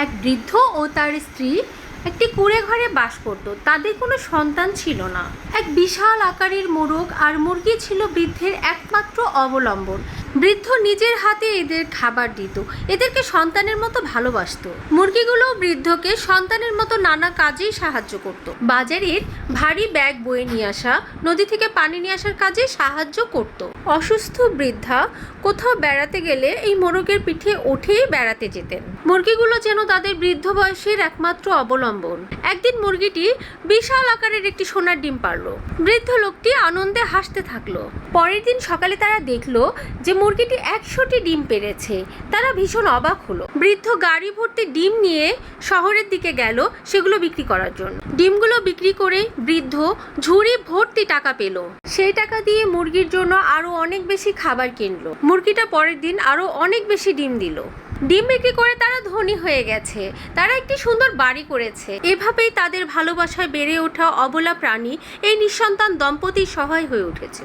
এক বৃদ্ধ ও তার স্ত্রী একটি কুঁড়ে ঘরে বাস করত। তাদের কোনো সন্তান ছিল না। এক বিশাল আকারের মোরগ আর মুরগি ছিল বৃদ্ধের একমাত্র অবলম্বন। বৃদ্ধ নিজের হাতে এদের খাবার দিত, এদেরকে সন্তানের মতো ভালোবাসত। মুরগিগুলো বৃদ্ধকে সন্তানের মতো নানা কাজেই সাহায্য করত। বাজারের ভারী ব্যাগ বয়ে নিয়ে আসা, নদী থেকে পানি নিয়ে আসার কাজে সাহায্য করত। অসুস্থ বৃদ্ধা কোথাও বেড়াতে গেলে এই মোরগের পিঠে উঠেই বেড়াতে যেতেন। মুরগিগুলো যেন তাদের বৃদ্ধ বয়সের একমাত্র অবলম্বন। একদিন মুরগিটি বিশাল আকারের একটি সোনার ডিম পারল। বৃদ্ধ লোকটি আনন্দে হাসতে থাকলো। পরের দিন সকালে তারা দেখলো যে মুরগিটি 100টি ডিম পেড়েছে। তারা ভীষণ অবাক হলো। বৃদ্ধ গাড়ি ভর্তি ডিম নিয়ে শহরের দিকে গেল সেগুলো বিক্রি করার জন্য। ডিমগুলো বিক্রি করে বৃদ্ধ ঝুড়ি ভর্তি টাকা পেল। সেই টাকা দিয়ে মুরগির জন্য আরো অনেক বেশি খাবার কিনলো। মুরগিটা পরের দিন আরো অনেক বেশি ডিম দিল। ডিম বিক্রি করে তারা ধনী হয়ে গেছে। তারা একটি সুন্দর বাড়ি করেছে। এভাবেই তাদের ভালোবাসায় বেড়ে ওঠা অবলা প্রাণী এই নিঃসন্তান দম্পতির সহায় হয়ে উঠেছে।